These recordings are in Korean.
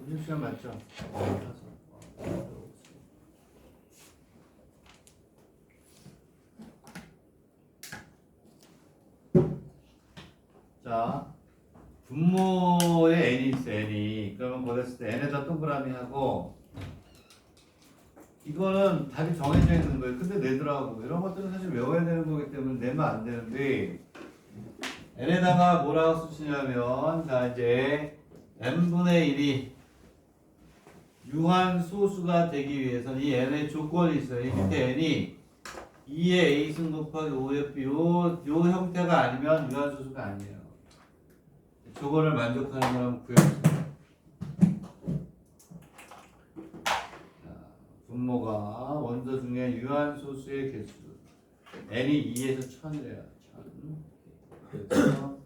요즘 시간 많죠? 자, 분모에 n이 있어, n이. 그러면 거기서 n에다 동그라미 하고, 이거는 답이 정해져 있는 거예요. 근데 내더라고. 이런 것들은 사실 외워야 되는 거기 때문에 내면 안 되는데, n에다가 뭐라고 쓰시냐면, 자, 이제, n분의 1이 유한소수가 되기 위해서는 이 n의 조건이 있어요. 이 밑에 n이 2의 a승 곱하기 5의 b, 요 형태가 아니면 유한소수가 아니에요. 조건을 만족하는 거라면 구해주세요. 분모가 원소 중에 유한소수의 개수 n이 2에서 1000이래요. 1000. 그래서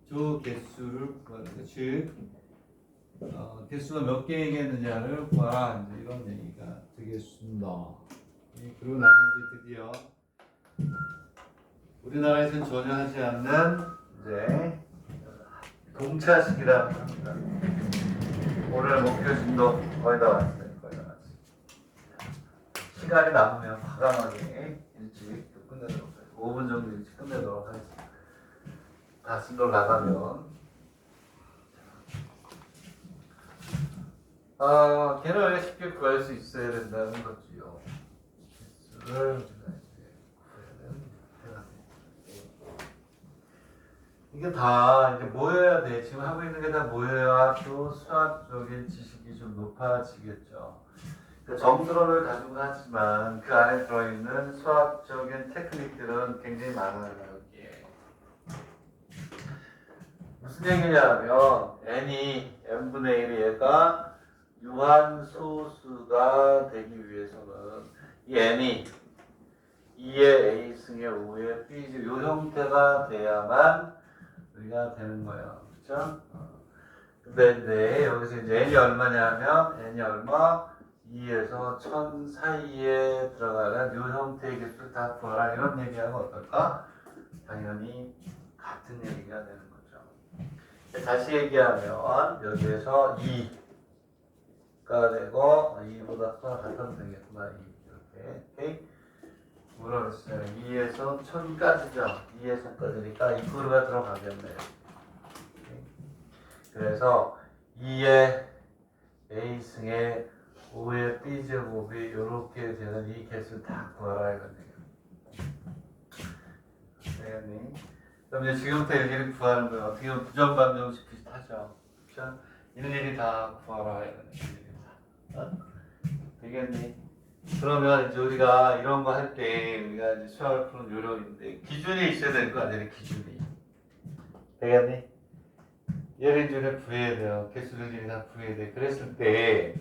저 개수를 구하는 거. 즉 개수가 몇 개이겠느냐를 구하라. 이제 이런 얘기가 되겠습니다. 그리고 나서 이제 드디어 우리나라에서는 전혀 하지 않는 이제 동차식이라고 합니다. 오늘 목표 진도 거의 다 왔어요. 거의 다 왔어요. 시간이 남으면 과감하게 일찍 끝내도록 하겠습니다. 5분 정도 일찍 끝내도록 하겠습니다. 다 진도 나가면 걔를 쉽게 구할 수 있어야 된다는 거지요. 개수를 우리가 이제 구해야 이게 다 이제 모여야 돼. 지금 하고 있는 게 다 모여야 또 수학적인 지식이 좀 높아지겠죠. 그러니까 정수론을 가지고 하지만 그 안에 들어있는 수학적인 테크닉들은 굉장히 많아요. 여기에. 무슨 얘기냐면 n이 n분의 1이 얘가 유한소수가 되기 위해서는 이 n이 2의 a승의 5의 b지 요 형태가 돼야만 우리가 되는 거예요. 그렇죠? 근데 이제 여기서 이제 n이 얼마냐면 n이 얼마? 2에서 1000 사이에 들어가는 요 형태의 개수를 다 구하라 이런 얘기하면 어떨까? 당연히 같은 얘기가 되는 거죠. 다시 얘기하면 여기에서 2가 되고 2보다 더 같으면 되겠구나. 2 이렇게 오케이? 뭐라 그랬어요? 2에서 1000까지죠. 2에서까지니까 이코르가 들어가겠네요. 그래서 2의 a승의 5의 b제곱이 이렇게 되는 이 개수를 다 구하라 이거네요. 네. 그럼 이제 지금부터 일일이 구하는 거예요. 어떻게 보면 부정반정식 비슷하죠. 그렇죠? 일일이 다 구하라 이거네요. 일일이 다. 되겠니? 그러면 이제 우리가 이런 거 할 때 우리가 이제 수학을 푸는 요령인데 기준이 있어야 되는 거 아니에요? 기준이. 되겠니? 얘를 이제 구해야 돼요. 개수들이 다 구해야 돼. 그랬을 때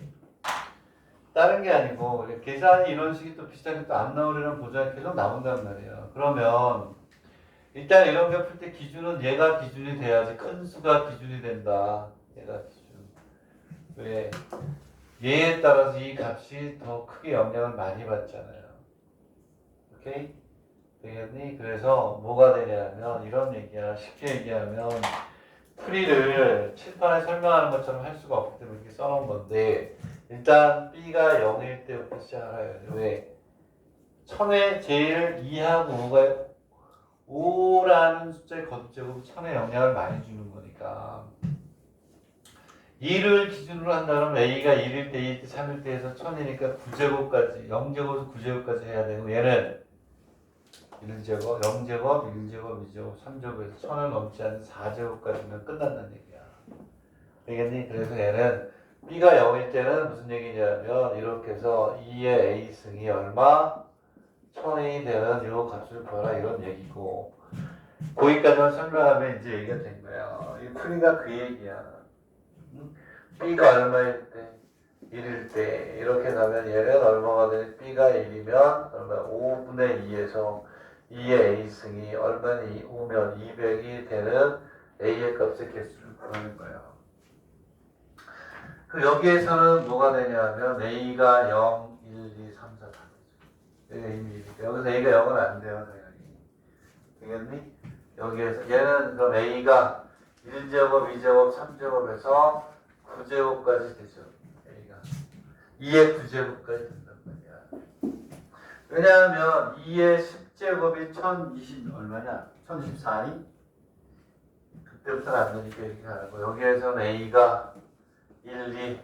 다른 게 아니고 계산이 이런 식이 또 비슷하게 또 안 나오려는 보장이 계속 나온단 말이에요. 그러면 일단 이런 거 풀 때 기준은 얘가 기준이 돼야지 큰 수가 기준이 된다. 얘가 기준. 왜? 얘에 따라서 이 값이 더 크게 영향을 많이 받잖아요. 오케이? 되겠니? 그래서 뭐가 되냐면 이런 얘기야. 쉽게 얘기하면 풀이를 칠판에 설명하는 것처럼 할 수가 없기 때문에 이렇게 써놓은 건데 일단 B가 0일 때부터 시작해요. 왜? 1000에 제일 2하고 5가 5라는 숫자의 거듭제곱이 1000에 영향을 많이 주는 거니까 2를 기준으로 한다면 A가 1일 때, 2일 때, 3일 때 해서 1000이니까 9제곱까지 0제곱에서 9제곱까지 해야 되고 얘는 1제곱, 0제곱, 1제곱, 2제곱, 3제곱에서 1000을 넘지 않는 4제곱까지면 끝난다는 얘기야. 되겠니? 그래서 얘는 B가 0일 때는 무슨 얘기냐면 이렇게 해서 2의 A승이 얼마? 1000이 되는 이 값을 구하라 이런 얘기고 거기까지만 설명하면 이제 얘기가 된 거야. 이 풀이가 그 얘기야. B가 얼마일 때? 1일 때 이렇게 가면 얘는 얼마가 되니? B가 1이면 얼마? 5분의 2에서 2의 A승이 얼마니? 5면 200이 되는 A의 값의 개수를 구하는 거예요. 그 여기에서는 뭐가 되냐면 A가 0, 1, 2, 3, 4 다 되죠. 여기서 A가 0은 안 돼요, 당연히. 되겠니? 여기에서 얘는 그럼 A가 1제곱, 2제곱, 3제곱에서 9제곱까지 되죠. A가 2의 9제곱까지 된단 말이야. 왜냐하면 2의 10제곱이 1020 얼마냐? 1024니? 그때부터 안 되니까 이렇게 하고 여기에서는 A가 1, 2,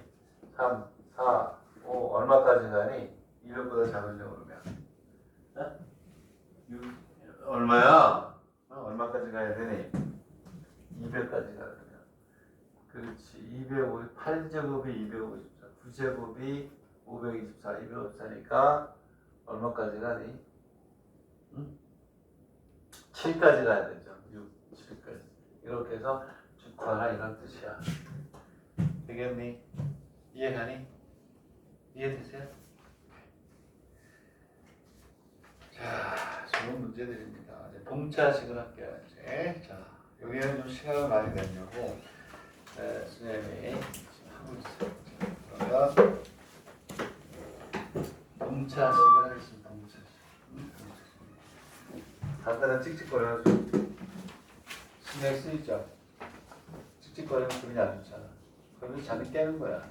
3, 4, 5 얼마까지 가니? 200보다 작으려고 그러면 어? 6, 얼마야? 얼마까지 가야 되니? 200까지 가야 되면 그렇지 250, 8제곱이 254 9제곱이 524 254니까 얼마까지 가니? 응? 7까지 가야 되죠. 6, 7까지 이렇게 해서 쭉 구하라 이런 뜻이야. 되겠니? 이해가니? 이해되세요? 자, 좋은 문제들입니다. 이제 동차식을 할게요. 이제 자, 여기는 좀 시간을 많이 내려고 선생님이 지금 하고 있어요. 그러면 동차식을 하겠습니다. 동차식. 간단한 찍찍거려가지고 신경 쓰이죠. 찍찍거리면 기분이 안 좋잖아. 그러면 잠이 깨는 거야.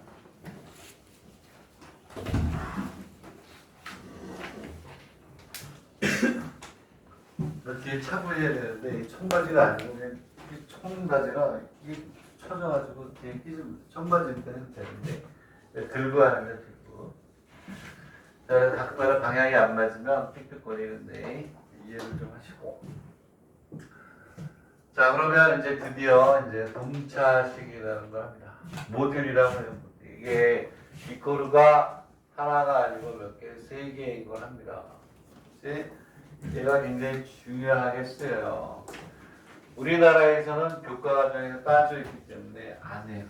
너 뒤에 차고 해야 되는데 이 청바지가 아니고 그냥 이 청바지가 이게 쳐져가지고 뒤에 끼좀 청바지일 때는 되는데 들고 하는 거 들고. 자, 가끔가다 방향이 안 맞으면 삑삑거리는데 이해를 좀 하시고. 자, 그러면 이제 드디어 이제 동차식이라는 걸 합니다. 모듈이라고 해요. 이게 이코르가 하나가 아니고 몇 개, 세 개인 걸 합니다. 이제 얘가 굉장히 중요하겠어요. 우리나라에서는 교과 과정에서 빠져 있기 때문에 안 해요.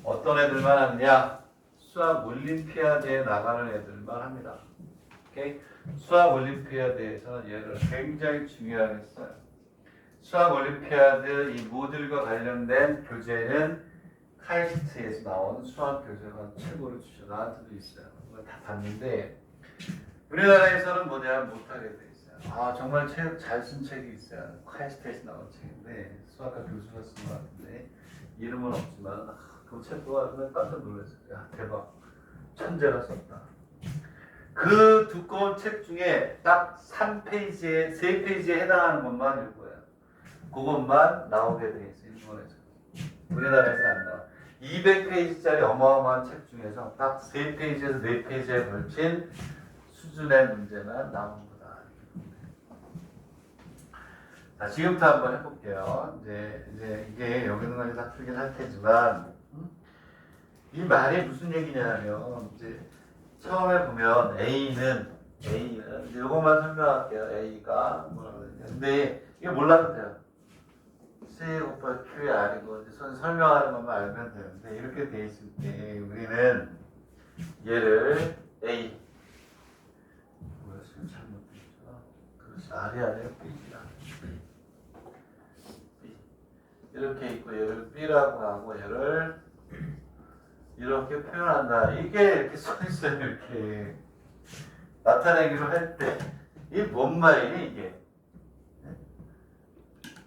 어떤 애들만 하느냐? 수학 올림피아드에 나가는 애들만 합니다. 오케이? 수학 올림피아드에서는 얘를 굉장히 중요하게 써요. 수학 올림피아드 이 모듈과 관련된 교재는 카이스트에서 나온 수학 교재가 최고로 주죠. 나한테도 있어요. 그걸 다 봤는데 우리나라에서는 뭐냐 못하게 돼 있어요. 아 정말 책 잘 쓴 책이 있어요. 카이스트에서 나온 책인데 수학과 교수가 쓴 것 같은데 이름은 없지만 그 책 보고 깜짝 놀랐어요. 야 대박 천재가 썼다. 그 두꺼운 책 중에 딱 3페이지에 3페이지에 해당하는 것만 읽어요. 그것만 나오게 돼 있어요. 일본에서. 우리나라에서는 안 나와. 200페이지짜리 어마어마한 책 중에서 딱 3페이지에서 4페이지에 걸친 수준의 문제만 나온 거다. 자, 지금부터 한번 해볼게요. 이제 이게 여기 있는 건 다 풀긴 할 테지만, 이 말이 무슨 얘기냐면, 이제 처음에 보면 A는 이제 이것만 설명할게요. A가 뭐라고 그러냐. 근데 이게 몰라도 돼요. C 곱하기 Q의 R이고 이제 설명하는 것만 알면 되는데 이렇게 돼 있을 때 우리는 얘를 A 뭐였어요? 잘못됐죠. 그렇지. R이 아니라 B야. B 이렇게 있고 얘를 B라고 하고 얘를 이렇게 표현한다. 이게 이렇게 써 있어요. 이렇게 나타내기로 할 때 이게 뭔 말이니 이게?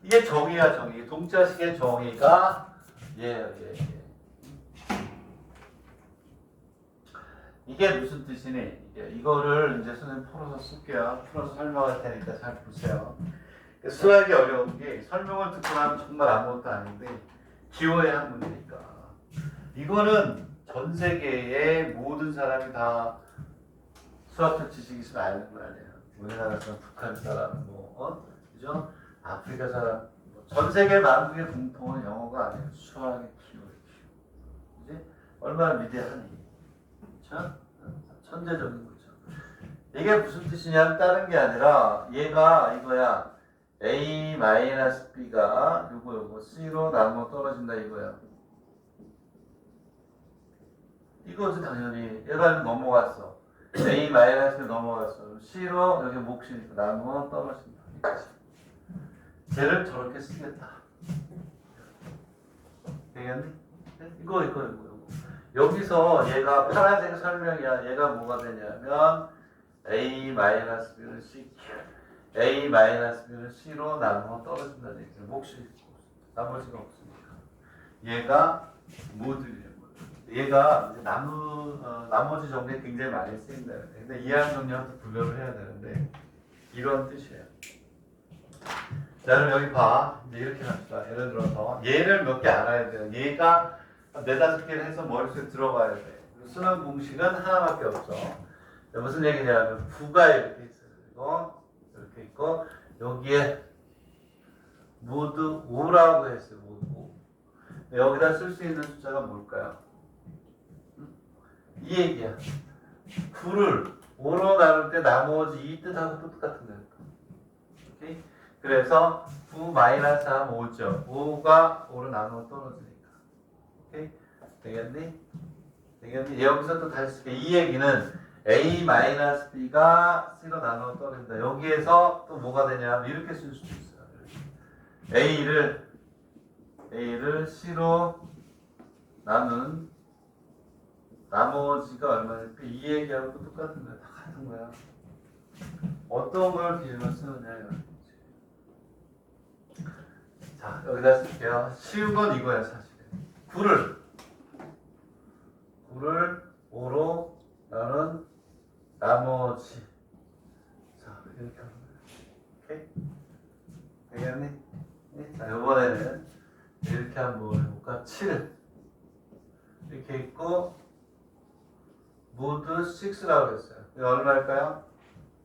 이게 정의야 정의. 동자식의 정의가 얘예요. 이게 무슨 뜻이니? 이거를 이제 선생님 풀어서 쓸게요. 풀어서 설명할 테니까 잘 보세요. 수학이 어려운 게 설명을 듣고 나면 정말 아무것도 아닌데 기호의 한 문제니까. 이거는 전 세계의 모든 사람이 다 수학적 지식이 있으면 아는 거 아니에요. 우리나라 사람, 북한 사람, 그죠? 아프리카 사람, 전 세계 만국의 공통은 영어가 아니에요. 수학의 기호예요. 이제 얼마나 위대하니? 그렇죠? 천재적인 거죠. 이게 무슨 뜻이냐면 다른 게 아니라 얘가 이거야. A-B가 요거 C로 나누어 떨어진다 이거야. 이것은 당연히 얘가 넘어갔어. A-를 넘어갔어. C로 여기 몫이니까 나누어 떨어진다. 쟤를 저렇게 쓰겠다. 되겠니? 이거. 여기서 얘가 파란색 설명이야. 얘가 뭐가 되냐면 A-B는 CQ. A-B는 C로 나누어 떨어진다는 얘기죠. 몫이 나머지가 없으니까. 얘가 모듈이에요. 얘가 이제 나머지 정리에 굉장히 많이 쓰인다. 근데 이항 정리와도 분류를 해야 되는데 이런 뜻이에요. 자, 그럼 여기 봐. 이제 이렇게 합시다. 예를 들어서 얘를 몇 개 알아야 돼요. 얘가 네다섯 개를 해서 머릿속에 들어가야 돼. 쓰는 공식은 하나밖에 없죠. 자, 무슨 얘기냐면 부가 이렇게 있어요. 이렇게 있고 여기에 모두 5라고 했어요. 모두 5. 여기다 쓸 수 있는 숫자가 뭘까요? 이 얘기야. 9를 5로 나눌 때 나머지 이 뜻하고 똑같은 거예요. 오케이? 그래서 9 마이너스 하면 5죠. 5가 5로 나누면 떨어지니까. 오케이? 되겠니? 되겠니? 여기서 또 다시 쓸게. 이 얘기는 A 마이너스 B가 C로 나누면 떨어진다. 여기에서 또 뭐가 되냐? 이렇게 쓸 수도 있어요. A를 C로 나눈 나머지가 얼마일까? 이 얘기하고 똑같은 거야. 다 같은 거야. 어떤 걸 기준으로 쓰느냐 이거지. 자, 여기다 쓸게요. 쉬운 건 이거야, 사실은. 9를 5로 나눈 나머지. 자, 이렇게 하는 거야. 오케이? 되겠니? 네? 자, 이번에는 이렇게 한번 해볼까? 7 이렇게 있고 모두 6라고 했어요. 이거 얼마일까요?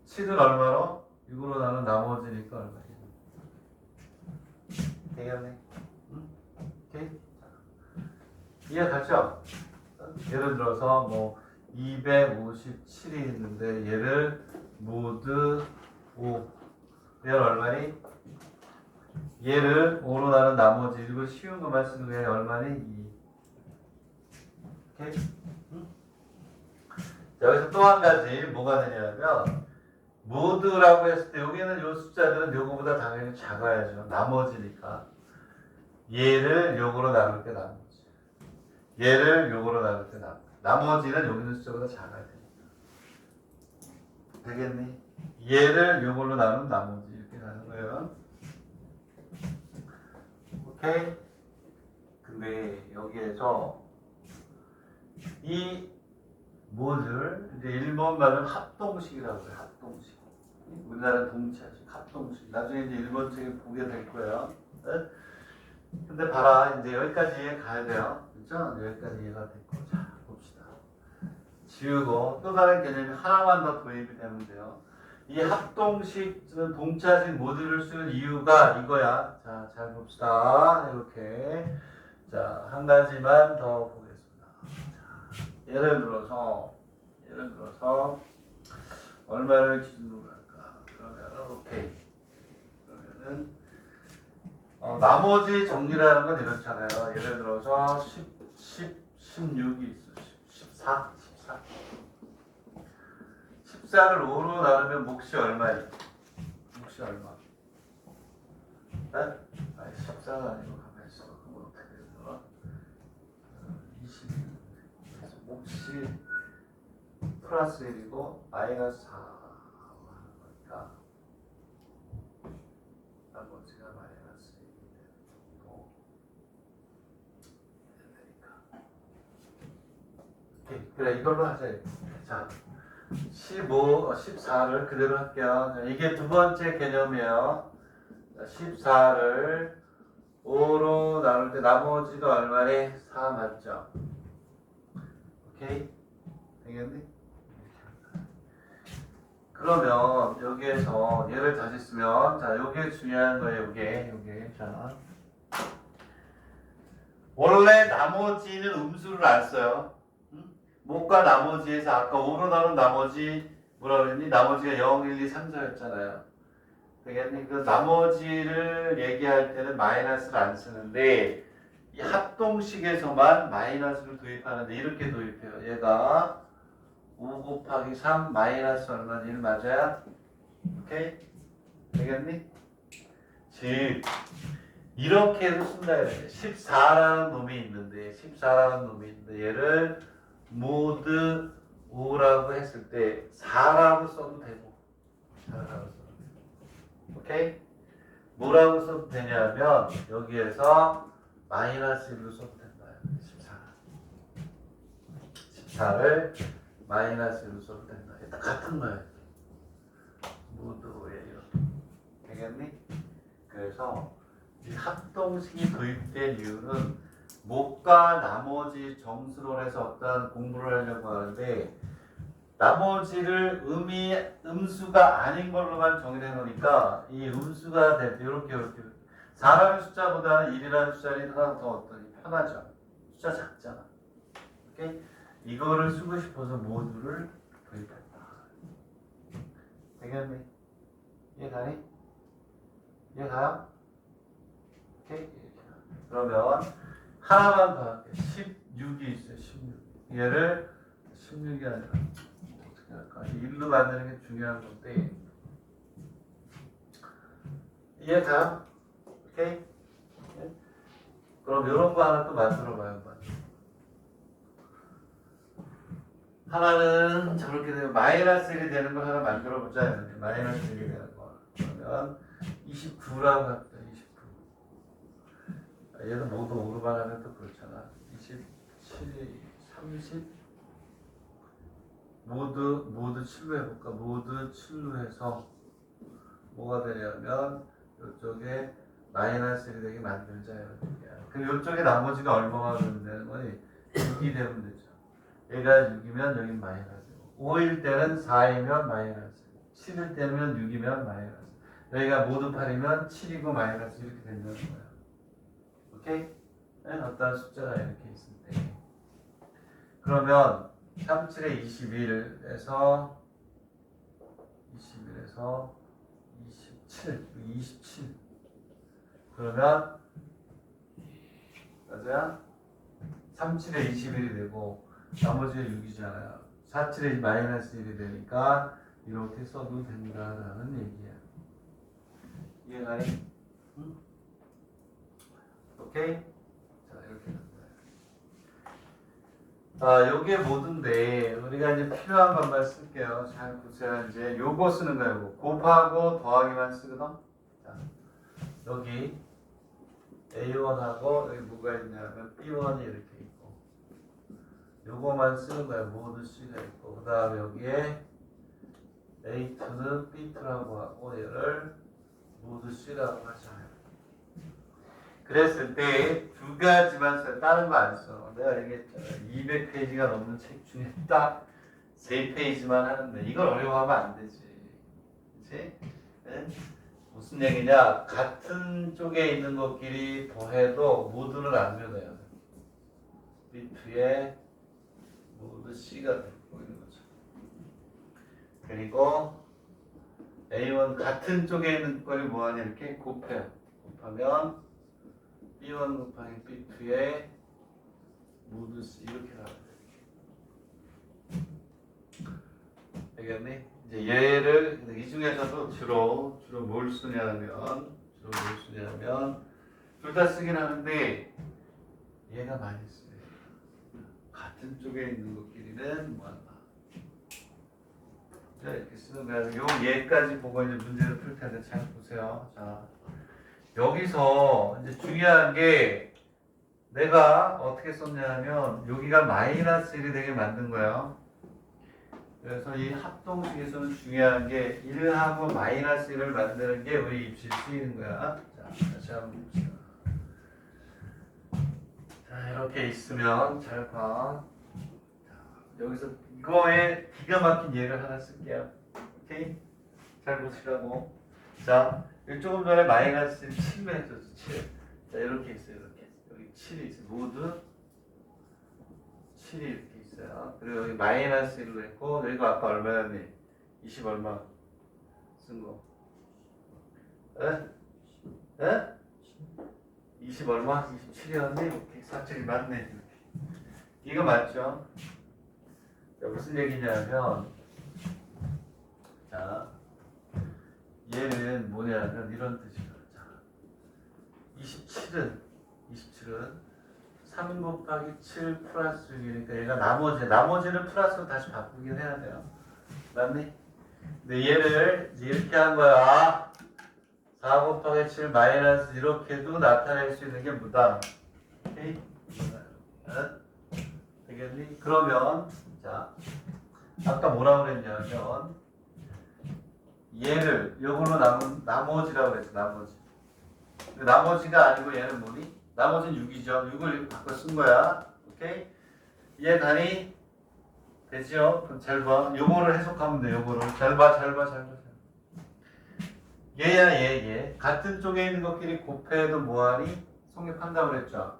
7은 얼마로? 6으로 나눈 나머지니까 얼마예요? 되겠네? 응? 오케이? 이해 갔죠? 예를 들어서 뭐 257이 있는데 얘를 모두 5 얘는 얼마니? 얘를 5로 나눈 나머지 이거 쉬운 것만 쓰는 거야. 얼마니? 2. 오케이? 여기서 또 한 가지 뭐가 되냐면 모두라고 했을 때 여기는 요 숫자들은 요거보다 당연히 작아야죠. 나머지니까. 얘를 요거로 나눌 때 나머지. 얘를 요거로 나눌 때 나머지. 나머지는 여기 있는 숫자보다 작아야 되니까. 되겠니? 얘를 요걸로 나눈 나머지 이렇게 가는 거예요. 오케이? 근데 여기에서 이 모듈 이제 일본 말은 합동식이라고 해요. 합동식. 우리나라는 동치식, 합동식. 나중에 이제 일본 책에 보게 될 거예요. 네? 근데 봐라, 이제 여기까지 이해 가야 돼요. 그렇죠? 여기까지 이해가 됐고, 자 봅시다. 지우고 또 다른 개념이 하나만 더 도입이 되면 돼요. 이 합동식은 동차식 모듈을 쓰는 이유가 이거야. 자, 잘 봅시다. 이렇게. 자, 한 가지만 더 보겠습니다. 예를 들어서 얼마를 기준으로 할까? 그러면 오케이. 그러면은 나머지 정리라는 건 이렇잖아요. 예를 들어서 16이 있어. 14. 14를 5로 나누면 몫이 얼마예요? 몫이 얼마? 네? 아니 14가 아니고 가만히 있어. 그럼 어떻게 되나? 21. 그래서 몫이 플러스 1이고 마이너스 4 하는 거니까 나머지가 마이너스 1이 되고 오케이. 그래 이걸로 하자. 자 14를 그대로 할게요. 자, 이게 두 번째 개념이에요. 14를 5로 나눌 때 나머지가 얼마래? 4 맞죠? 오케이? 되겠니? 그러면 여기에서 얘를 다시 쓰면 자 요게 중요한 거예요. 요게 자 원래 나머지는 음수를 안 써요. 못과 나머지에서 아까 5로 나눈 나머지 뭐라 그랬니? 나머지가 0, 1, 2, 3, 4였잖아요. 되겠니? 그 나머지를 얘기할 때는 마이너스를 안 쓰는데 이 합동식에서만 마이너스를 도입하는데 이렇게 도입해요. 얘가 5 곱하기 3 마이너스 얼마 1 맞아요? 오케이? 되겠니? 즉 이렇게도 쓴다 이래요. 14라는 놈이 있는데 얘를 모두 5라고 했을 때 4라고 써도 되고 4라고 써도 되고 오케이? 뭐라고 써도 되냐면 여기에서 마이너스 1로 써도 된다. 4를 마이너스 1로 써도 된다. 일단 같은 거야. 모두예요. 되겠니? 그래서 이 합동식이 도입된 이유는 목과 나머지 점수로 해서 어떤 공부를 하려고 하는데 나머지를 음수가 아닌 걸로만 정의해 놓으니까 이 음수가 될 때 이렇게 4라는 숫자보다는 1이라는 숫자는 하나 더 어떠니 편하죠. 숫자 작잖아. 오케이? 이거를 쓰고 싶어서 모두를 도입했다. 되겠니? 이해가니? 이해가요? 오케이? 그러면 하나만 더 할게. 16이 있어요. 16. 얘를 16이 아니라 어떻게 할까? 1로 만드는 게 중요한 건데 이해가요? 오케이? 네? 그럼 이런 거 하나 또 만들어 봐요. 하나는 저렇게 되면 마이너스 1이 되는 걸 하나 만들어 보자. 이렇게 마이너스 1이 되는 거. 그러면 29라고 합니다. 29. 얘는 모두 5로 반하면 또 그렇잖아. 27, 30 모두 7로 해볼까? 모두 7로 해서 뭐가 되냐면 이쪽에 마이너스 1이 되게 만들자. 그럼 이쪽에 나머지가 얼마가 되는 거니? 6이 되면 되죠. 얘가 6이면 여긴 마이너스 5일 때는 4이면 마이너스 7일 때면 6이면 마이너스 여기가 모두 8이면 7이고 마이너스 이렇게 된다는 거야. 오케이? 네? 어떤 숫자가 이렇게 있을 때 그러면 37에 21에서 27 그러면 맞아요? 37에 21이 되고 나머지가 6이잖아요. 47에 마이너스 1이 되니까 이렇게 써도 된다라는 얘기야. 이해가니? 응? 오케이? 자, 이렇게 된다. 요게 모든데 우리가 이제 필요한 것만 쓸게요. 잘 보세요. 이제 요거 쓰는 거예요. 곱하고 더하기만 쓰거든. 자, 여기 A1하고 여기 뭐가 있냐면 B1이 이렇게 있고 요거만 쓰는 거야. 모두 C가 있고 그 다음에 여기에 A2는 B2라고 하고 얘를 모두 C라고 하잖아요. 그랬을 때 두 가지만 써. 다른 거 안 써. 내가 얘기했잖아. 200페이지가 넘는 책 중에 딱 3페이지만 하는데 이걸 어려워하면 안 되지. 그치? 네? 무슨 얘기냐? 같은 쪽에 있는 것끼리 더해도 모두는 안 변해요. B2에 모두 C가 되고 있는 거죠. 그리고 A1 같은 쪽에 있는 거를 뭐하냐 이렇게 곱해요. 곱하면 B1 곱하기 B2에 모두 C 이렇게 나와요. 되겠니? 이제 얘를 이 중에서도 주로 뭘 쓰냐면 둘 다 쓰긴 하는데 얘가 많이 써요. 같은 쪽에 있는 것끼리는 뭐한다. 자, 이렇게 쓰는 거야. 요 얘까지 보고 이제 문제를 풀 텐데 잘 보세요. 자, 여기서 이제 중요한 게 내가 어떻게 썼냐면 여기가 마이너스 1이 되게 만든 거예요. 그래서 이 합동식에서는 중요한 게 1하고 마이너스 1을 만드는 게 우리 입시에 쓰이는 거야. 자, 다시 한번 봅시다. 자, 이렇게 있으면 잘 봐. 자, 여기서 이거에 기가 막힌 예를 하나 쓸게요. 오케이? 잘 보시라고. 자, 조금 전에 마이너스 7로 했었죠. 7. 자, 이렇게 있어요. 이렇게. 여기 7이 있어요. 모두 7이 이렇게 있어요. 그리고 여기 마이너스 1로 했고, 여기가 아까 얼마였니? 20 얼마 쓴 거? 에? 에? 20 얼마? 27이었니? 이렇게 사책이 맞네. 이렇게. 이거 맞죠? 자, 무슨 얘기냐면, 자, 얘는 뭐냐면 이런 뜻이에요. 자, 27은 3 곱하기 7 플러스 6이니까 얘가 나머지는 플러스로 다시 바꾸긴 해야 돼요. 맞니? 근데 얘를 이렇게 한 거야. 4 곱하기 7 마이너스 이렇게도 나타낼 수 있는 게 뭐다? 오케이? 되겠니? 그러면 자 아까 뭐라고 그랬냐면 얘를 요걸로 남은 나머지라고 그랬어. 나머지가 아니고 얘는 뭐니? 나머지는 6이죠. 6을 바꿔 쓴 거야. 오케이? 얘 단위 되죠? 그럼 잘 봐. 요거를 해석하면 돼. 요거를 잘 봐. 얘야 얘. 같은 쪽에 있는 것끼리 곱해도 뭐하니? 성립한다고 그랬죠.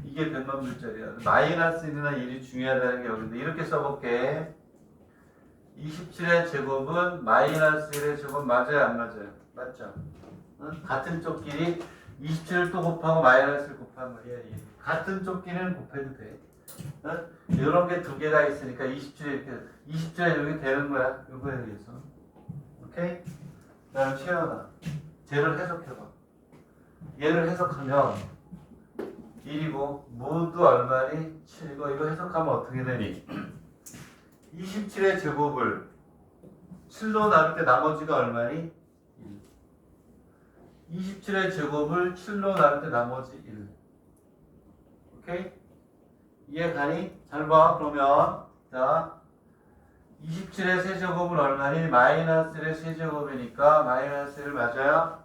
이게 100만 불짜리야. 마이너스 1이나 1이 중요하다는 게 여기인데 이렇게 써볼게. 27의 제곱은 마이너스 1의 제곱 맞아요? 안 맞아요? 맞죠? 응? 같은 쪽끼리 27을 또 곱하고 마이너스를 곱한 거야. 같은 쪽끼리는 곱해도 돼. 응? 이런 게 두 개가 있으니까 27에 이렇게 27에 여기 되는 거야. 이거에 의해서. 오케이? 다음 채연아. 쟤를 해석해봐. 얘를 해석하면 1이고 모두 얼마니? 7이고 이거 해석하면 어떻게 되니? 27의 제곱을 7로 나눌 때 나머지가 얼마니? 1. 27의 제곱을 7로 나눌 때 나머지 1. 오케이? 이해 가니? 잘 봐. 그러면 자 27의 세제곱은 얼마니? 마이너스 1의 세제곱이니까 마이너스 1 맞아요?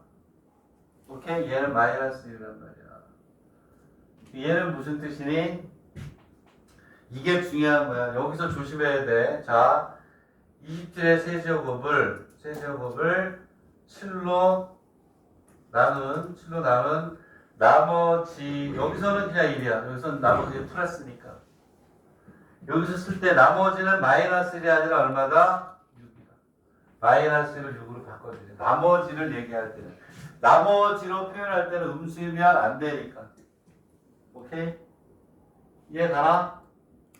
오케이? 얘는 마이너스 1이란 말이야. 얘는 무슨 뜻이니? 이게 중요한 거야. 여기서 조심해야 돼. 자, 27의 세제곱을 7로 나눈 나머지 여기서는 그냥 1이야. 여기서는 나머지 플러스니까. 여기서 쓸 때 나머지는 마이너스 1이 아니라 얼마다? 6이다. 마이너스를 6으로 바꿔주세요. 나머지를 얘기할 때는. 나머지로 표현할 때는 음수이면 안 되니까. 오케이? 이해 가나?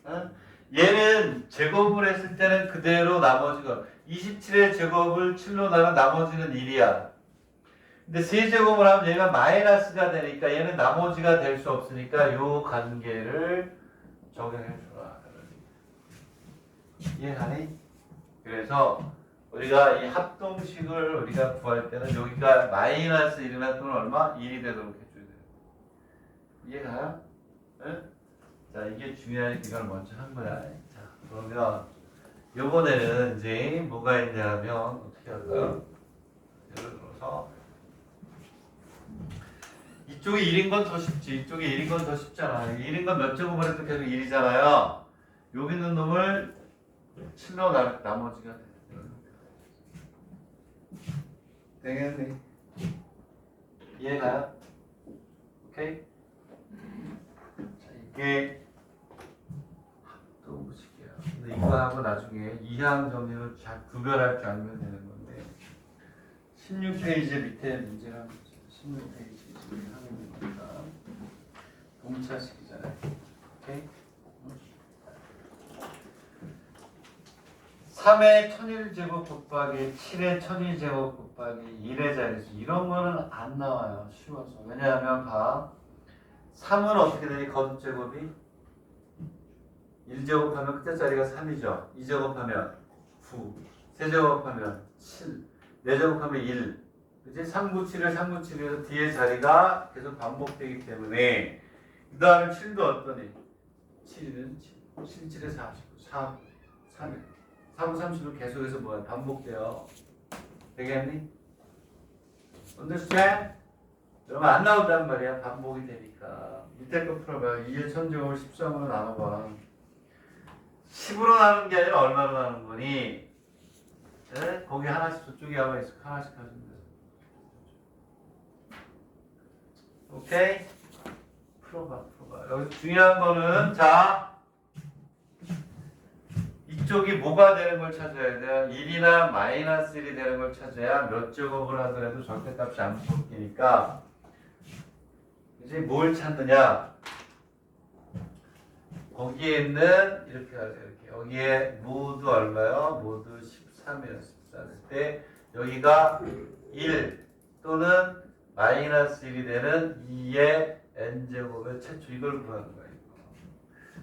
응? 얘는 제곱을 했을 때는 그대로 나머지가 27의 제곱을 7로 나눈 나머지는 1이야. 근데 세제곱을 하면 얘가 마이너스가 되니까 얘는 나머지가 될 수 없으니까 요 관계를 적용해 주라. 이해가니? 그래서 우리가 이 합동식을 우리가 구할 때는 여기가 마이너스 1이나 또는 얼마? 1이 되도록 해줘야 돼요. 이해가요? 응? 자, 이게 중요하니까 이걸 먼저 한 거야. 자, 그러면 요번에는 이제 뭐가 있냐면 어떻게 할까요? 예를 들어서 이쪽에 1인 건 더 쉽지. 이쪽에 1인 건 더 쉽잖아. 1인 건 몇 제곱을 해도 계속 1이잖아요. 여기 있는 놈을 7로 나머지가 돼. 되겠니? 이해가요? 오케이? 자, 이게 합동식이야. 근데 이거 하고 나중에 이항 정리를 잘 구별할 줄 알면 되는 건데 16페이지 밑에 문제가 있어요. 16페이지 지금 하고 있는 겁니다. 동차식이잖아요. 오케이? 3의 1001제곱 곱하기 7의 1001제곱 곱하기 1의 자리수 이런 거는 안 나와요. 쉬워서. 왜냐하면 봐. 3은 어떻게 되니? 거듭제곱이 1제곱하면 그때 자리가 3이죠. 2제곱하면 9 3제곱하면 7 4제곱하면 1 그치? 3, 9, 7을 3, 9, 7에서 뒤에 자리가 계속 반복되기 때문에 그 다음에 7도 어떠니? 7은 7 7, 7에 49 3, 3일 4, 9, 30은 계속해서 뭐야? 반복돼요. 되겠니? understand? 그러면 안 나온단 말이야. 반복이 되니까. 밑에 거 풀어봐요. 2의 천제곱을 13으로 나눠봐. 10으로 나누는 게 아니라 얼마로 나누는 거니? 네? 거기 하나씩 저쪽에 아마 있어. 하나씩 하시면 돼요. 오케이? 풀어봐. 여기서 중요한 거는 자 이쪽이 뭐가 되는 걸 찾아야 돼요? 1이나 마이너스 1이 되는 걸 찾아야 몇 제곱을 하더라도 절대값이 안 바뀌니까 이제 뭘 찾느냐? 거기에 있는 이렇게 하세요. 이렇게 여기에 모두 얼마요? 모두 13이에요. 14일 때 여기가 1 또는 마이너스 1이 되는 2의 n제곱의 최초 이걸 구하는 거예요.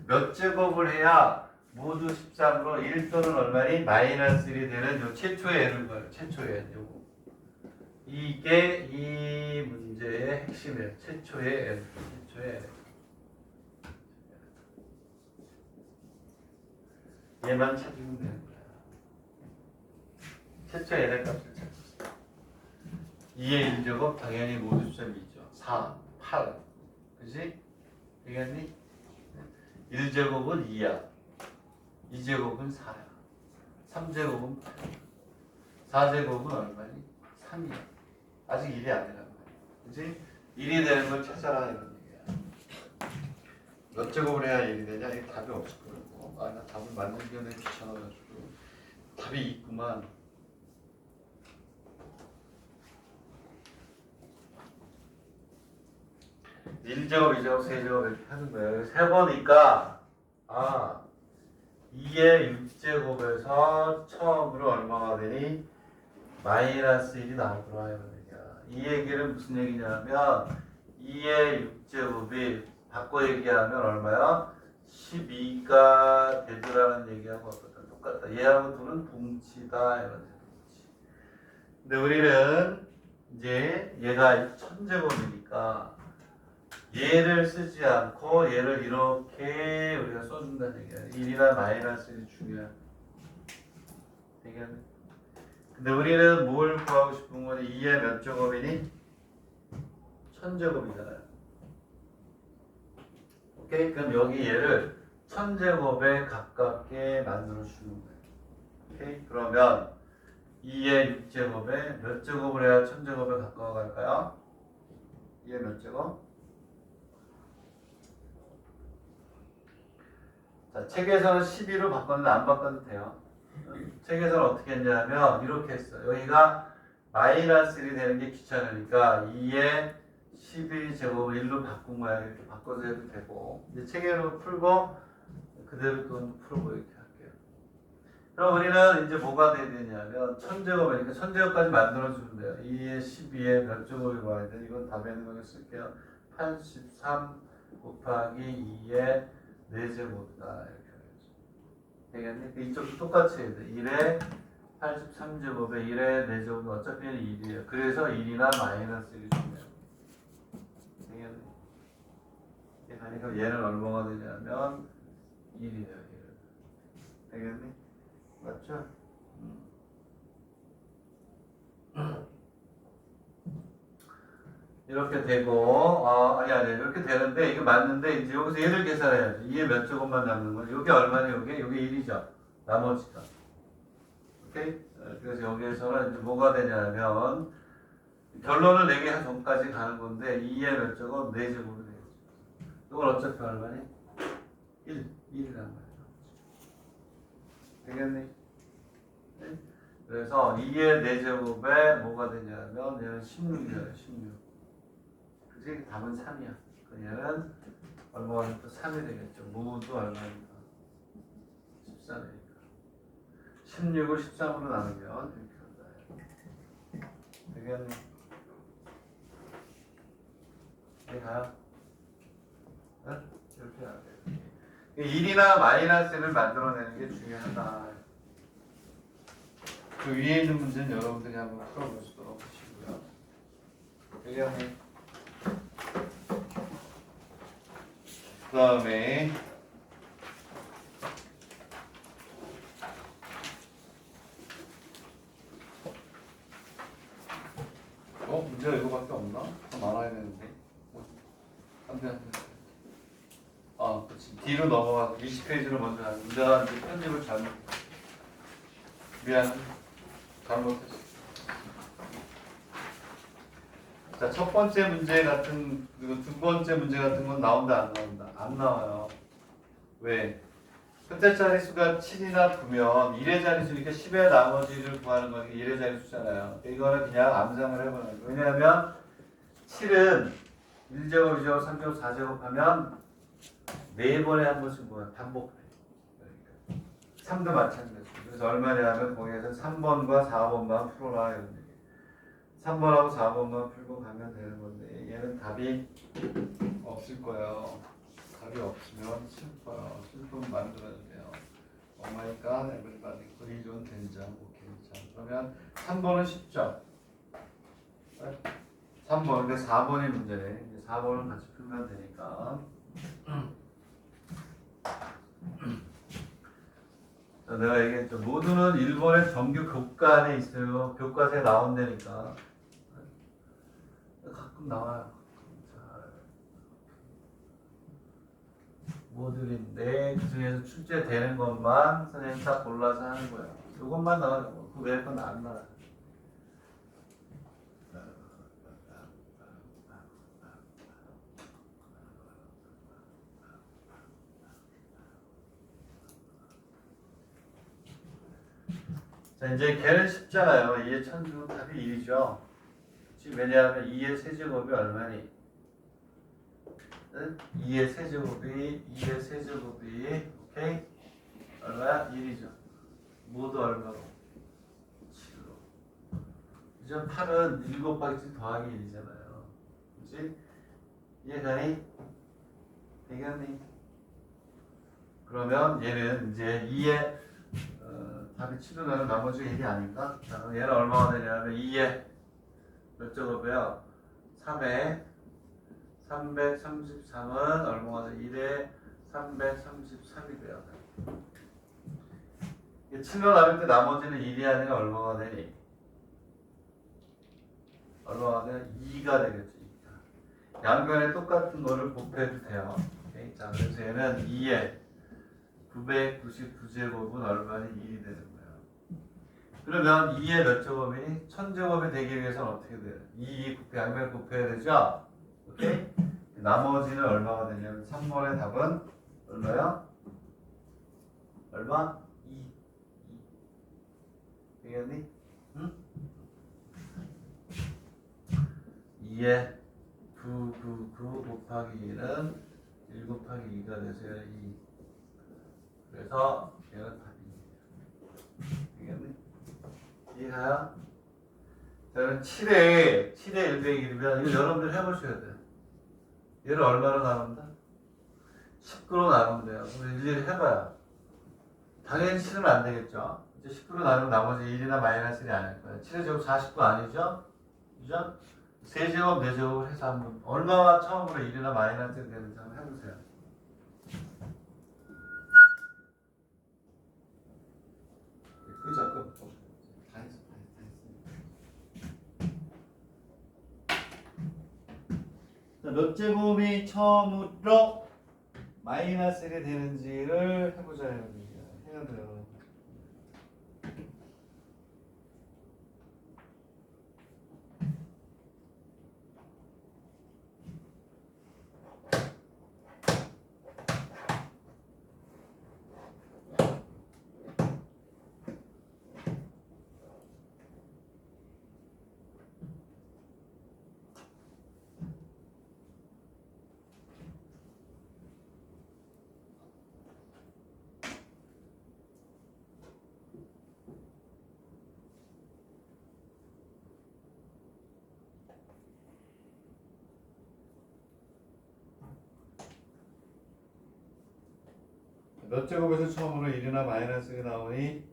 몇 제곱을 해야 모두 13으로 1 또는 얼마니? 마이너스 1이 되는 요 최초의 n을 구해요. 최초의 n 요거. 이게 이 문제의 핵심이에요. 최초의 n. 얘만 찾으면 되는 거야. 최초 얘네 값을 찾았어. 2의 1제곱 당연히 모두 숫자 2죠. 4, 8. 그지? 되겠니? 1제곱은 2야. 2제곱은 4야. 3제곱은 8. 4제곱은 얼마니? 3이야. 아직 1이 아니란 말이야. 그지? 1이 되는 걸 찾아라 이런 얘기야. 몇 제곱을 해야 1이 되냐? 이게 답이 없을 거고. 아, 나 답을 만들기가 너무 귀찮아가지고. 답이 있구만. 1제곱, 2제곱, 3제곱 이렇게 하는 거예요. 세 보니까 2의 6제곱에서 처음으로 얼마가 되니? 마이너스 1이 나오더라 이런 얘기야. 이 얘기는 무슨 얘기냐면 2의 6제곱이 바꿔 얘기하면 얼마야? 12가 되더라는 얘기하고 똑같다. 얘하고 둘은 동치다 이런 얘기지. 근데 우리는 이제 얘가 1000제곱이니까 얘를 쓰지 않고 얘를 이렇게 우리가 써준다는 얘기야. 1이나 마이너스 1이 중요해. 되겠네. 근데 우리는 뭘 구하고 싶은 거니? 2의 몇 제곱이니? 1000제곱이잖아요. 오케이? 그럼 여기 얘를 1000제곱에 가깝게 만들어주는 거예요. 오케이? 그러면 2의 6제곱에 몇 제곱을 해야 1000제곱에 가까워 갈까요? 2의 몇 제곱? 자, 책에서는 12로 바꿨는데 안 바꿔도 돼요. 책에서는 어떻게 했냐면 이렇게 했어요. 여기가 마이너스 1이 되는 게 귀찮으니까 2에 12제곱을 1로 바꾼 거야. 이렇게 바꿔서 해도 되고 이제 책으로 풀고 그대로 또 풀고 이렇게 할게요. 그럼 우리는 이제 뭐가 돼야 되냐면 1000제곱이니까 1000제곱까지 만들어주면 돼요. 2에 12에 몇 제곱이 와야 돼? 이건 답에 있는 거를 쓸게요. 83 곱하기 2에 4제곱이다 이렇게 하겠죠. 되겠니? 이쪽도 똑같이 해야 돼. 1에 83제곱에 1에 4제곱은 어차피 1이에요. 그래서 1이나 마이너스 1이 중요해요. 되겠니? 그러니까 얘는 얼마가 되냐면 1이에요. 1. 되겠니? 맞죠? 이렇게 되고 아니 이렇게 되는데 이게 맞는데 이제 여기서 얘를 계산해야죠. 2에 몇 제곱만 남는 건 여기 얼마냐 여기 1이죠. 나머지가. 오케이? 그래서 여기에서는 이제 뭐가 되냐면 결론을 내기 전까지 가는 건데 2에 몇 제곱 4제곱이 되겠죠. 이건 어차피 얼마니? 1이란 말이에요. 되겠니? 네? 그래서 2의 4제곱에 뭐가 되냐면 얘는 16이에요. 16. 그치? 답은 3이야. 얘는 얼마가 되면 3이 되겠죠. 모두 얼마니까? 13이니까. 16을 13으로 나누면 이렇게 된다. 되겠니? 네, 가요? 네? 이렇게 해야 돼요. 1이나 마이너스를 만들어내는 게 중요하다. 그 위에 있는 문제는 여러분들이 한번 풀어볼 수도 하시고요. 되겠니? 그 다음에 문제가 이거밖에 없나? 더 많아야 되는데 안돼 그렇지. 뒤로 넘어가서 20페이지로 먼저 하는 문제가 이제 편집을 잘못했어. 자, 첫 번째 문제 같은 그리고 두 번째 문제 같은 건 나온다 안 나온다? 안 나와요. 왜? 끝에 자릿수가 7이나 9면 1의 자릿수니까 10의 나머지를 구하는 거니까 1의 자릿수잖아요. 이거는 그냥 암산을 해보는 거예요. 왜냐하면 7은 1제곱, 2제곱, 3제곱, 4제곱 하면 4번에 한 번씩 반복해. 그러니까 3도 마찬가지죠. 그래서 얼마냐면 거기에서 3번과 4번만 풀어라 이런 얘기. 3번하고 4번만 풀고 가면 되는 건데 얘는 답이 없을 거예요. 답이 없으면 슬퍼요. 슬픔 만들어주세요. 오마이갓 에브리바디 그리존 된장 오케이장. 그러면 3번은 쉽죠? 3번 근데 4번이 문제네. 4번은 같이 풀면 되니까. 자, 내가 얘기했죠. 모두는 일본의 정규 교과 안에 있어요. 교과서에 나온다니까. 가끔 나와요. 모듈인데 그 중에서 출제되는 것만 선생님 딱 골라서 하는 거예요. 이것만 나와요. 그 외의 건 안 나와요. 자, 이제 걔는 쉽잖아요. 2의 천제곱 답이 1이죠. 지금 왜냐하면 2의 세제곱이 얼마니? 2의 세제곱이 오케이? 얼마야? 1이죠. 모두 얼마로? 7로. 그죠? 8은 7 곱하기 7 더하기 1이잖아요. 그치? 이해가니? 되겠니? 그러면 얘는 이제 2의 답이 7로 나는 나머지 1이 아닌가? 자, 그럼 얘는 얼마가 되냐면 2의 몇 제곱이에요? 3에 333은 얼마가 돼? 1에 333이 돼요. 7로 나눌 때 나머지는 1이 아니라 얼마가 되니? 얼마가 돼? 2가 되겠지. 양변에 똑같은 거를 곱해도 돼요. 오케이? 자, 그래서 얘는 2에 999제곱은 얼마니? 1이 되는 거예요. 그러면 2의 몇 제곱이니? 1000제곱이 되기 위해서는 어떻게 돼요? 2 양변 곱해야 되죠? 오케이? 나머지는 얼마가 되냐면 3번의 답은 얼마야? 얼마? 2. 되겠니? 응? 2에 999 곱하기 1은 1 곱하기 2가 돼서 2. 그래서 얘는 답입니다. 되겠니? 이해가요? 저는 7에 100이면 이거 여러분들 해보셔야 돼요. 얘를 얼마로 나눈다? 19로 나누면 돼요. 그럼 일일이 해봐요. 당연히 7은 안 되겠죠. 이제 19로 나누면 나머지 1이나 마이너스 1이 아닐 거예요. 7의 제곱 49 아니죠? 그죠? 3제곱, 4제곱을 해서 한번 얼마가 처음으로 1이나 마이너스 1이 되는지 한번 해보세요. 그죠? 다 했어. 자, 몇 제곱이 처음으로 마이너스 1이 되는지를 해보자. 해야 돼요. 몇 제곱에서 처음으로 1이나 마이너스 1이 나오니?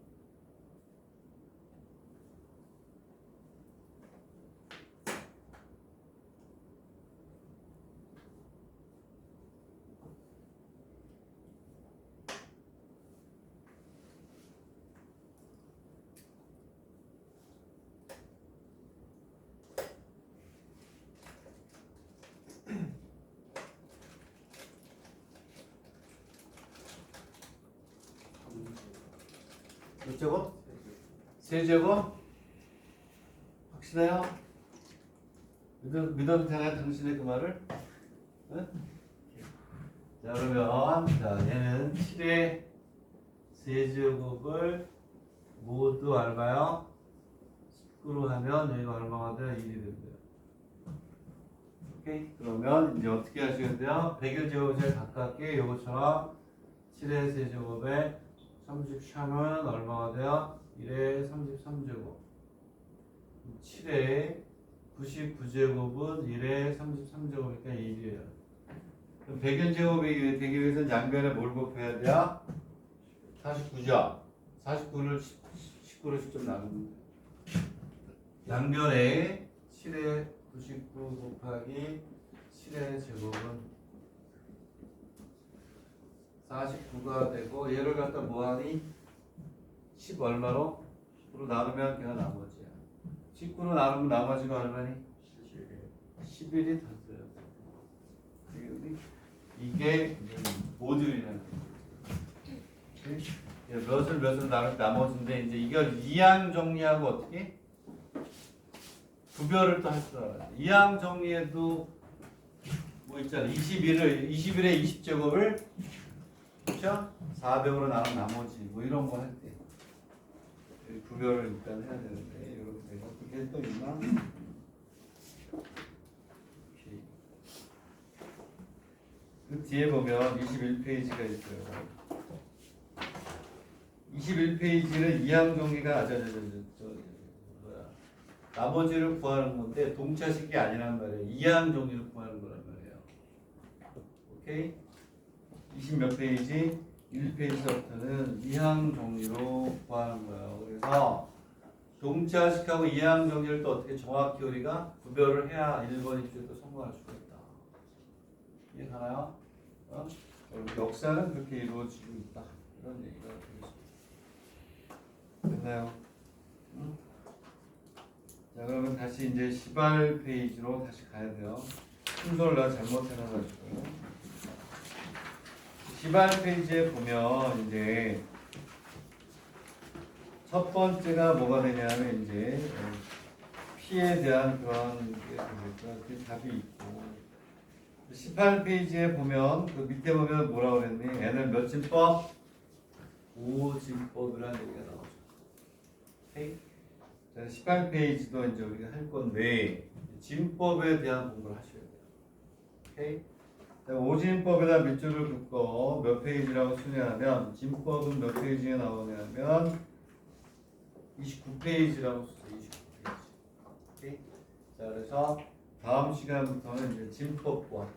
몇 제곱? 3제곱? 확실해요? 믿어도 되나요? 당신의 그 말을? 응? 자, 그러면 자, 얘는 7의 3제곱을 모두 얼마요? 19로 하면 여기가 얼마가 돼요? 1이 된대요. 오케이? 그러면 이제 어떻게 하시면 돼요? 100일 제곱에 제일 가깝게 요것처럼 7의 세제곱에 33은 얼마가 돼요? 1의 33제곱. 7의 99제곱은 1의 33제곱이니까 1이에요. 그럼 100일 제곱이 되기 위해서는 양변에 뭘 곱해야 돼요? 49죠? 49를 19로 직접 나누면 돼요. 양변에 7의 99 곱하기 7의 제곱은 49가 되고 얘를 갖다 뭐하니? 10 얼마로? 10으로 나누면 걔가 나머지야. 19로 나누면 나머지가 얼마니? 11이 더 써요. 이게 모듈이라는 거지. 몇을 나눌 나머지인데 이제 이걸 이항 정리하고 어떻게? 구별을 또 할 줄 알아요. 이항 정리에도 뭐 있잖아. 21의 20제곱을 그렇죠? 400으로 나눈 나머지 뭐 이런 거 할 때 구별을 일단 해야 되는데 이렇게 내가 그게 또 있나? 오케이. 그 뒤에 보면 21페이지가 있어요. 21페이지는 이항 정리가 뭐야? 나머지를 구하는 건데 동차식이 아니란 말이에요. 이항 정리를 구하는 거란 말이에요. 오케이? 20몇 페이지? 1페이지부터는 이항 정리로 구하는 거예요. 그래서 동차식하고 이항 정리를 또 어떻게 정확히 우리가 구별을 해야 1번 입시에도 성공할 수가 있다. 이해가나요? 역사는 그렇게 이루어지고 있다. 이런 얘기가 되겠습니다. 됐나요? 응? 자, 그러면 다시 이제 시발 페이지로 다시 가야 돼요. 순서를 내가 잘못해놔가지고. 시발 페이지에 보면 이제 첫 번째가 뭐가 되냐면 이제 P에 대한 그런 게 되겠죠. 그 답이 있고 18페이지에 보면 그 밑에 보면 뭐라 그랬니? N을 몇 진법? 5진법이라는 얘기가 나오죠. 오케이? 자, 18페이지도 이제 우리가 할 건데 진법에 대한 공부를 하셔야 돼요. 오케이? 자, 5진법에다 밑줄을 긋고 몇 페이지라고 쓰냐면 진법은 몇 페이지에 나오냐면 29페이지라고 써요. 29페이지. 오케이? 자, 그래서 다음 시간부터는 이제 진법과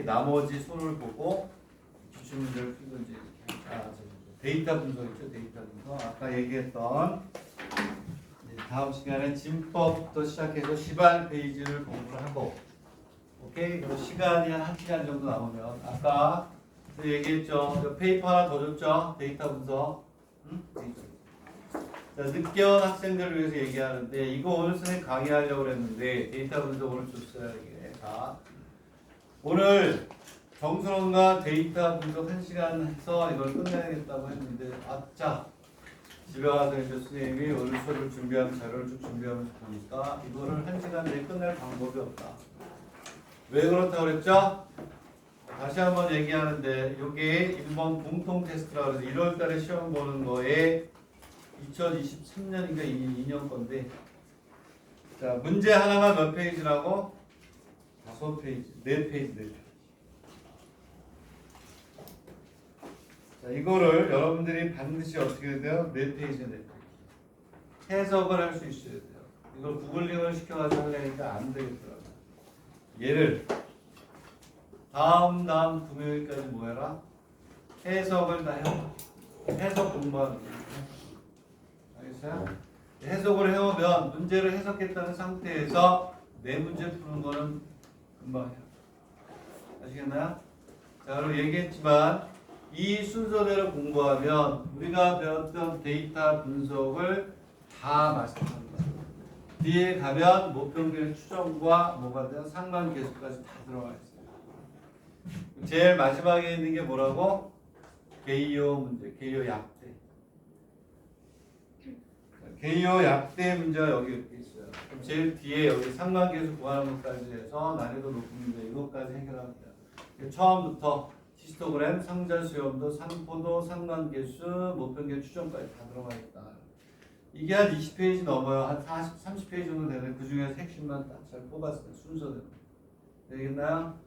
나머지 손을 보고 기출문제를 풀고 이제 데이터 분석 있죠? 데이터 분석. 아까 얘기했던 다음 시간에 진법부터 시작해서 시발 페이지를 공부를 하고 오케이? 그리고 시간이 한 1시간 정도 남으면 아까 얘기했죠? 페이퍼 하나 더 줬죠? 데이터 분석. 응? 데이터 분석. 자, 늦게 온 학생들을 위해서 얘기하는데 이거 오늘 선생님 강의하려고 했는데 데이터 분석 오늘 줬어요. 이게. 자, 오늘 정순원과 데이터 분석 1시간 해서 이걸 끝내야겠다고 했는데 아짜 집에 가서 이제 선생님이 오늘 수업을 준비한 자료를 쭉 준비하면서 보니까 이거를 1시간 내에 끝낼 방법이 없다. 왜 그렇다고 그랬죠? 다시 한번 얘기하는데 이게 1번 공통 테스트라고 해서 1월 달에 시험 보는 거에 2023년인가 2년 건데 자, 문제 하나가 몇 페이지라고? 5페이지, 4페이지, 4페이지. 자, 이거를 여러분들이 반드시 어떻게 해야 돼요? 4페이지, 4페이지. 해석을 할 수 있어야 돼요. 이걸 구글링을 시켜가지고 하려니까 안 되겠더라고요. 얘를 다음 금요일까지 뭐 해라? 해석을 다 해봐. 해석 공부하는 거예요. 알겠어요? 해석을 해오면 문제를 해석했다는 상태에서 내 문제 푸는 거는 금방 해요. 아시겠나요? 자, 그리고 얘기했지만 이 순서대로 공부하면 우리가 배웠던 데이터 분석을 다 마스터합니다. 뒤에 가면 모평균의 추정과 뭐가 돼요? 상관계수까지 다 들어가 있어요. 제일 마지막에 있는 게 뭐라고? 개요 문제, 개요 약대. 개요 약대 문제가 여기 이렇게 있어요. 그럼 제일 뒤에 여기 상관계수 구하는 것까지 해서 난이도 높은 문제 이것까지 해결합니다. 처음부터 히스토그램, 상자 수염도, 상포도, 상관계수, 모평계 추정까지 다 들어가 있다. 이게 한 20페이지 넘어요. 한 40, 30페이지 정도 되는데 그 중에서 핵심만 딱 잘 뽑았어요. 순서대로. 되겠나요?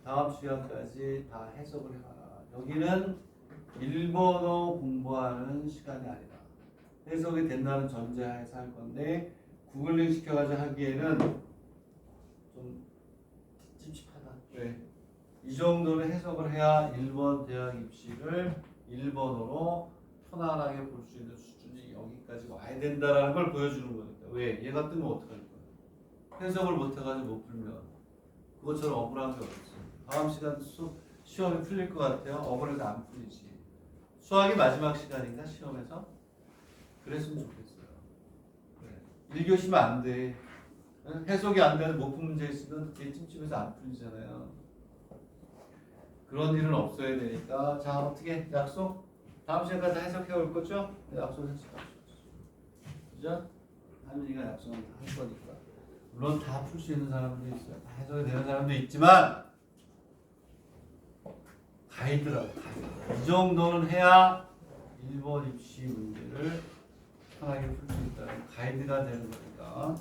다음 시간까지 다 해석을 해봐라. 여기는 일본어 공부하는 시간이 아니다. 해석이 된다는 전제하에서 할 건데 구글링 시켜가지고 하기에는 좀 찝찝하다. 왜? 이 정도는 해석을 해야 일본 대학 입시를 일본어로 편안하게 볼 수 있는 수준이 여기까지 와야 된다라는 걸 보여주는 거니까. 왜? 얘가 뜨면 어떡할 거야? 해석을 못해가지고 못 풀면 그것처럼 억울한 게 없어. 다음 시간 시험이 풀릴 것 같아요. 억울해서 안 풀리지. 수학이 마지막 시간인가 시험에서? 그랬으면 좋겠어요. 그래. 1교시면 안 돼. 해석이 안 되는 목표 문제 있으면 뒤에 찜찜해서 안 풀리잖아요. 그런 일은 없어야 되니까 자 어떻게 약속? 다음 시간까지 해석해 올 거죠? 네, 약속했어요. 그죠? 할머니가 약속은 할 거니까. 물론 다 풀 수 있는 사람도 있어요. 다 해석이 되는 사람도 있지만 가이드라고 가이드. 이 정도는 해야 1번 입시 문제를 편하게 풀 수 있다는 가이드가 되는 거니까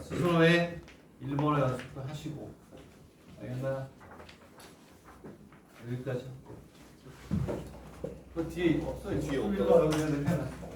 스스로의 1번의 연습도 하시고 알겠나? 여기까지. 그 뒤에 없어요. 뒤에 여기 해놨어.